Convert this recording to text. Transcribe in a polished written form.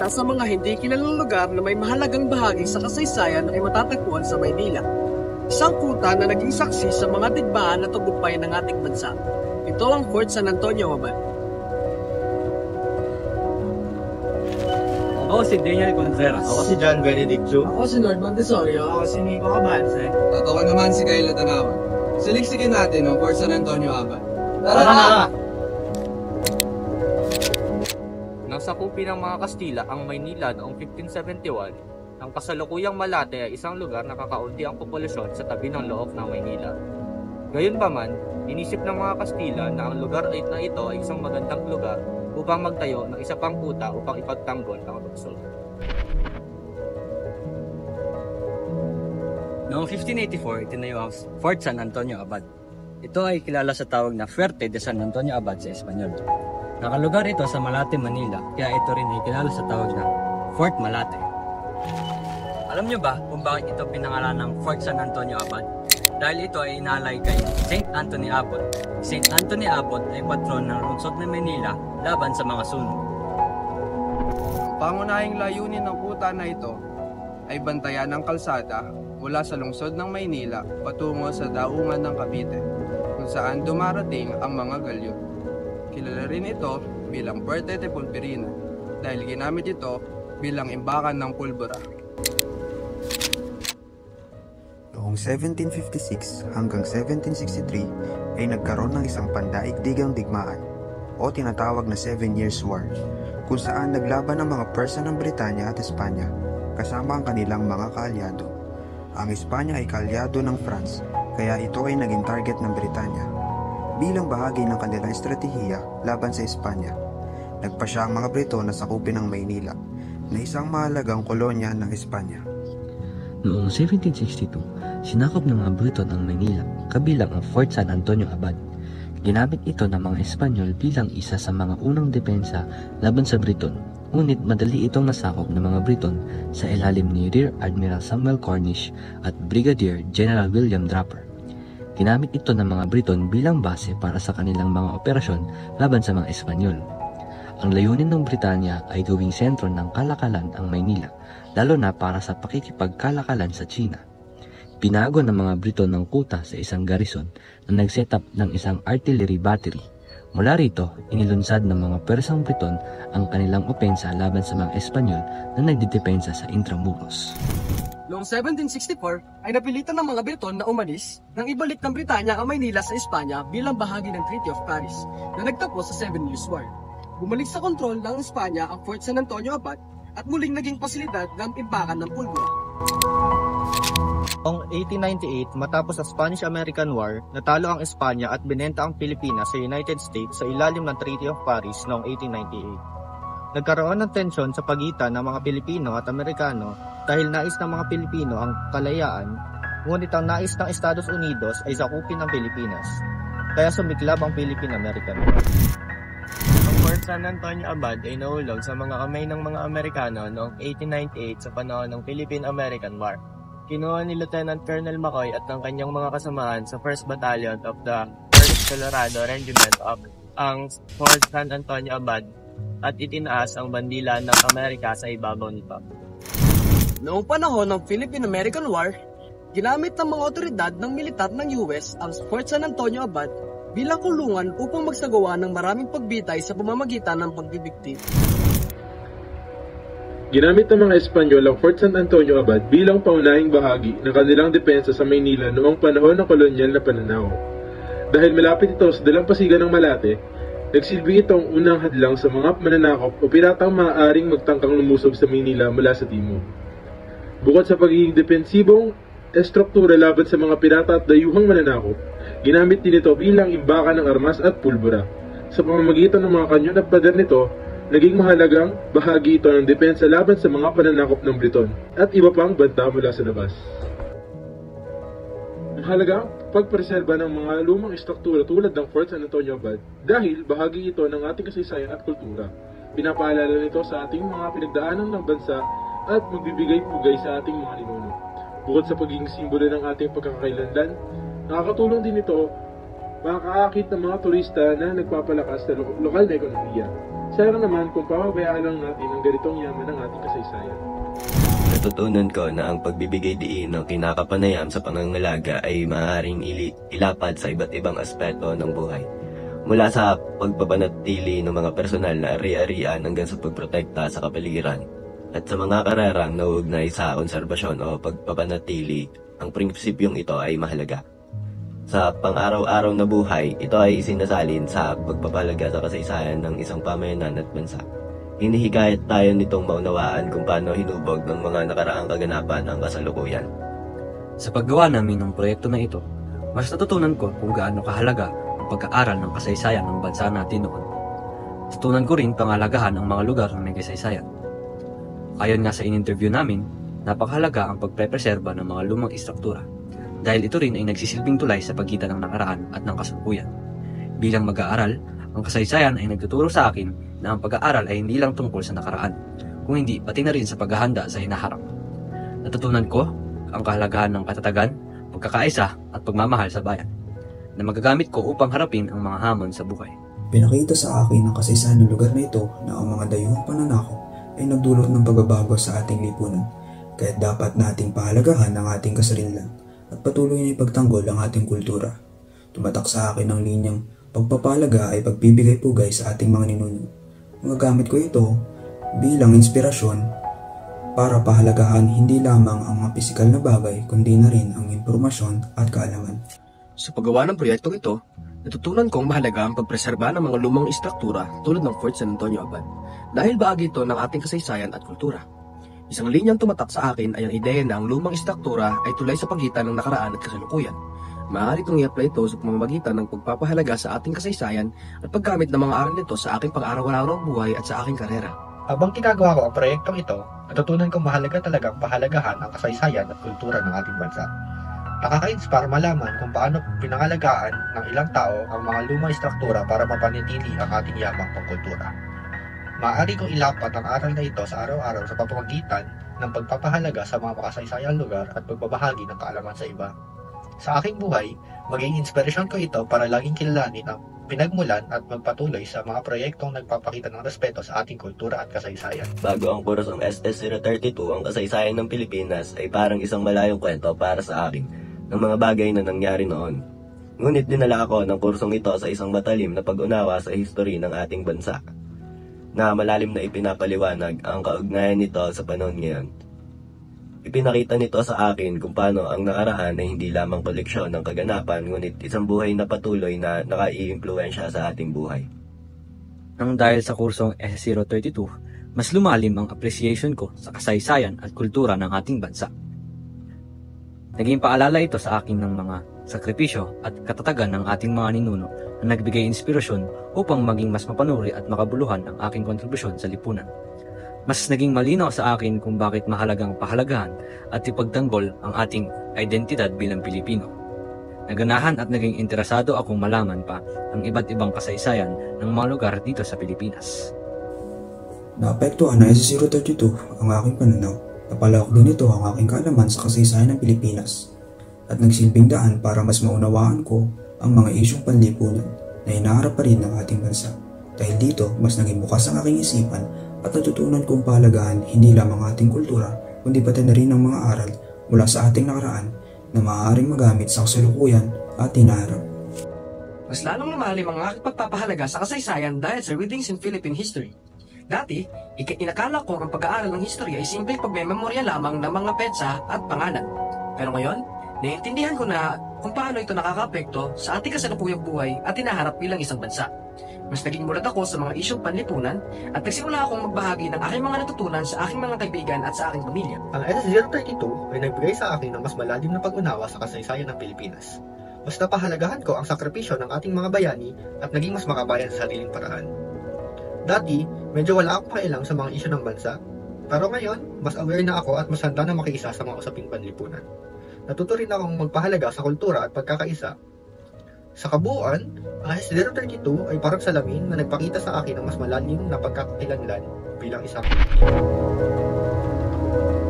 sa mga hindi kilalang lugar na may mahalagang bahagi sa kasaysayan ay matatagpuan sa Maynila. Isang kuta na naging saksi sa mga digmaan at tagumpay ng ating bansa. Ito ang Fort San Antonio Abad. Ako si Daniel Contreras. Ako si John Benedictio. Ako si Lord Montessorio. Ako si Nico Cabanse. At ako naman si Kayla Tanawan. Saliksikin natin ang Fort San Antonio Abad. Tara na! Nang sakupin ng mga Kastila ang Maynila noong 1571, ang kasalukuyang Malate ay isang lugar na kakaunti ang populasyon sa tabi ng loob ng Maynila. Gayunpaman, inisip ng mga Kastila na ang lugar na ito ay isang magandang lugar upang magtayo ng isa pang kuta upang ipagtanggol ang lungsod. Noong 1584, itinayo ang Fort San Antonio Abad. Ito ay kilala sa tawag na Fuerte de San Antonio Abad sa Espanyol. Nakalugar ito sa Malate, Manila, kaya ito rin ay kilala sa tawag na Fort Malate. Alam niyo ba kung bakit ito pinangalan ng Fort San Antonio Abad? Dahil ito ay inalay kay St. Anthony Abbot. St. Anthony Abbot ay patron ng lungsod ng Manila laban sa mga sunog. Ang pangunahing layunin ng kuta na ito ay bantayan ang kalsada mula sa lungsod ng Maynila patungo sa daungan ng Cavite, kung saan dumarating ang mga galyo. Kilala rin ito bilang Puerto de Pulperina dahil ginamit ito bilang imbakan ng pulbura. Noong 1756 hanggang 1763 ay nagkaroon ng isang pandaigdigang digmaan o tinatawag na 7 Years' War, kung saan naglaban ang mga Persa ng Britanya at Espanya kasama ang kanilang mga kaalyado. Ang Espanya ay kaalyado ng France, kaya ito ay naging target ng Britanya. Bilang bahagi ng kanilang estratehiya laban sa Espanya, nagpasya ang mga Brito na sakupin ang Maynila, na isang mahalagang kolonya ng Espanya. Noong 1762, sinakop ng mga Briton ang Maynila, kabilang ang Fort San Antonio Abad. Ginamit ito ng mga Espanyol bilang isa sa mga unang depensa laban sa Briton, ngunit madali itong nasakop ng mga Briton sa ilalim ni Rear Admiral Samuel Cornish at Brigadier General William Draper. Ginamit ito ng mga Briton bilang base para sa kanilang mga operasyon laban sa mga Espanyol. Ang layunin ng Britanya ay gawing sentro ng kalakalan ang Maynila, lalo na para sa pakikipagkalakalan sa China. Pinago ng mga Briton ng kuta sa isang garrison na nag-set up ng isang artillery battery. Mula rito, inilunsad ng mga Persang Briton ang kanilang opensa laban sa mga Espanyol na nagdedepensa sa Intramuros. Noong 1764 ay napilitan ng mga Briton na umalis nang ibalik ng Britanya ang Maynila sa Espanya bilang bahagi ng Treaty of Paris na nagtapos sa 7 Years' War. Bumalik sa kontrol ng Espanya ang Fort San Antonio Abad at muling naging pasilidad ng imbakan ng pulbura. Noong 1898, matapos ang Spanish-American War, natalo ang Espanya at binenta ang Pilipinas sa United States sa ilalim ng Treaty of Paris noong 1898. Nagkaroon ng tensyon sa pagitan ng mga Pilipino at Amerikano dahil nais ng mga Pilipino ang kalayaan, ngunit ang nais ng Estados Unidos ay sakupin ng Pilipinas. Kaya sumiklab ang Philippine-American War. Ang Fort San Antonio Abad ay nahulog sa mga kamay ng mga Amerikano noong 1898 sa panahon ng Philippine-American War. Kinuha ni Lieutenant Colonel McCoy at ng kanyang mga kasamahan sa 1st Battalion of the 1st Colorado Regiment of ang Fort San Antonio Abad at itinaas ang bandila ng Amerika sa ibabaw nito. Noong panahon ng Philippine-American War, ginamit ng mga otoridad ng militar ng US ang Fort San Antonio Abad bilang kulungan upang magsagawa ng maraming pagbitay sa pamamagitan ng pagbibigti. Ginamit ng mga Espanyol ang Fort San Antonio Abad bilang pangunahing bahagi ng kanilang depensa sa Maynila noong panahon ng kolonyal na pananaw. Dahil malapit ito sa dalampasigan ng Malate, nagsilbi itong unang hadlang sa mga mananakop o piratang maaaring magtangkang lumusob sa Maynila mula sa timog. Bukod sa pagiging depensibong estruktura laban sa mga pirata at dayuhang mananakop, ginamit din ito bilang imbakan ng armas at pulbura. Sa pamamagitan ng mga kanyon at pader nito, naging mahalagang bahagi ito ng depensa laban sa mga pananakop ng Briton at iba pang banta mula sa labas. Mahalagang pagpreserba ng mga lumang istruktura tulad ng Fort San Antonio Abad dahil bahagi ito ng ating kasaysayan at kultura. Pinapaalala nito sa ating mga pinagdaanan ng bansa at magbibigay-pugay sa ating mga ninuno. Bukod sa pagiging simbolo ng ating pagkakailanlan, nakakatulong din ito makakaakit ng mga turista na nagpapalakas sa lokal na ekonomiya. Masaya naman kung papabayaan lang natin ang ganitong yaman ng ating kasaysayan. Natutunan ko na ang pagbibigay diin ng kinakapanayam sa pangangalaga ay maaaring ilapad sa iba't ibang aspeto ng buhay. Mula sa pagpapanatili ng mga personal na ari-arian hanggang sa pagprotekta sa kapaligiran at sa mga karerang nauugnay sa konserbasyon o pagpapanatili, ang prinsipyong ito ay mahalaga. Sa pang-araw-araw na buhay, ito ay isinasalin sa pagpapalaga sa kasaysayan ng isang pamayanan at bansa. Hinihikayat tayo nitong maunawaan kung paano hinubog ng mga nakaraang kaganapan ang kasalukuyan. Sa paggawa namin ng proyekto na ito, mas natutunan ko kung gaano kahalaga ang pag-aaral ng kasaysayan ng bansa natin noon. Natutunan ko rin pangalagahan ang mga lugar na may kasaysayan. Ayon nga sa in-interview namin, napakahalaga ang pagprepreserba ng mga lumang istruktura dahil ito rin ay nagsisilbing tulay sa pagitan ng nakaraan at ng kasalukuyan. Bilang mag-aaral, ang kasaysayan ay nagtuturo sa akin na ang pag-aaral ay hindi lang tungkol sa nakaraan, kung hindi pati na rin sa paghahanda sa hinaharap. Natutunan ko ang kahalagahan ng katatagan, pagkakaisa at pagmamahal sa bayan, na magagamit ko upang harapin ang mga hamon sa buhay. Pinakita sa akin ng kasaysayan ng lugar na ito na ang mga dayuhang pananakop ay nagdulot ng pagbabago sa ating lipunan, kaya dapat nating pahalagahan ang ating kasarilan at patuloy na ipagtanggol ang ating kultura. Tumatak sa akin ang linyang pagpapalaga ay pagbibigay pugay sa ating mga ninuno. Magagamit ko ito bilang inspirasyon para pahalagahan hindi lamang ang mga pisikal na bagay kundi na rin ang impormasyon at kaalaman. Sa paggawa ng proyektong ito, natutunan kong mahalaga ang pagpreserba ng mga lumang istruktura tulad ng Fort San Antonio Abad dahil bahagi ito ng ating kasaysayan at kultura. Isang linyang tumatak sa akin ay ang ideya na ang lumang istruktura ay tulay sa pagitan ng nakaraan at kasalukuyan. Maaari itong i-apply ito sa pamamagitan ng pagpapahalaga sa ating kasaysayan at paggamit ng mga aral nito sa aking pang-araw-araw buhay at sa aking karera. Habang ginagawa ko ang proyektong ito, natutunan kong mahalaga talagang pahalagahan ang kasaysayan at kultura ng ating bansa. Nakaka-inspire malaman kung paano pinangalagaan ng ilang tao ang mga lumang istruktura para mapanatili ang ating yamang pangkultura. Maaari kong ilapat ang aral na ito sa araw-araw sa pamamagitan ng pagpapahalaga sa mga makasaysayang lugar at pagbabahagi ng kaalaman sa iba. Sa aking buhay, maging inspirasyon ko ito para laging kilalanin ang pinagmulan at magpatuloy sa mga proyektong nagpapakita ng respeto sa ating kultura at kasaysayan. Bago ang kursong SS032, ang kasaysayan ng Pilipinas ay parang isang malayong kwento para sa akin ng mga bagay na nangyari noon. Ngunit dinala ako ng kursong ito sa isang matalim na pag-unawa sa history ng ating bansa, na malalim na ipinapaliwanag ang kaugnayan nito sa panahon ngayon. Ipinakita nito sa akin kung paano ang nakaraan ay hindi lamang koleksyon ng kaganapan ngunit isang buhay na patuloy na nakaiimpluwensya sa ating buhay. Nang dahil sa kursong S032, mas lumalim ang appreciation ko sa kasaysayan at kultura ng ating bansa. Naging paalala ito sa akin ng mga sakripisyo at katatagan ng ating mga ninuno na nagbigay inspirasyon upang maging mas mapanuri at makabuluhan ang aking kontribusyon sa lipunan. Mas naging malinaw sa akin kung bakit mahalagang pahalagahan at ipagtanggol ang ating identidad bilang Pilipino. Naganahan at naging interesado akong malaman pa ang iba't ibang kasaysayan ng mga lugar dito sa Pilipinas. Naapektuhan ng S032 ang aking pananaw. Napalawak din ito ang aking kaalaman sa kasaysayan ng Pilipinas at nagsilbing daan para mas maunawaan ko ang mga isyong panlipunan na hinaharap pa rin ng ating bansa. Dahil dito, mas naging bukas ang aking isipan at natutunan kong pahalagahan hindi lamang ating kultura, kundi pati na rin ang mga aral mula sa ating nakaraan na maaaring magamit sa kasalukuyan at hinaharap. Mas lalong lumalim ang aking pagpapahalaga sa kasaysayan dahil sa readings in Philippine history. Dati, inakala ko ang pag-aaral ng history ay simpleng pagmemorya lamang ng mga petsa at pangalan. Pero ngayon, naiintindihan ko na kung paano ito nakakaapekto sa ating kasalukuyang buhay at hinaharap bilang isang bansa. Mas naging mulat ako sa mga isyong panlipunan at nagsimula akong magbahagi ng aking mga natutunan sa aking mga kaibigan at sa aking pamilya. Ang S032 ay nagbigay sa akin ng mas malalim na pag-unawa sa kasaysayan ng Pilipinas. Mas napahalagahan ko ang sakripisyo ng ating mga bayani at naging mas makabayan sa sariling paraan. Dati, medyo wala akong kailang sa mga isyu ng bansa, pero ngayon, mas aware na ako at mas handa na makiisa sa mga usaping panlipunan. Natuto rin akong magpahalaga sa kultura at pagkakaisa. Sa kabuuan, ang S032 ay parang salamin na nagpakita sa akin ng mas malalim na pagkakakilanlan bilang isang Pilipino.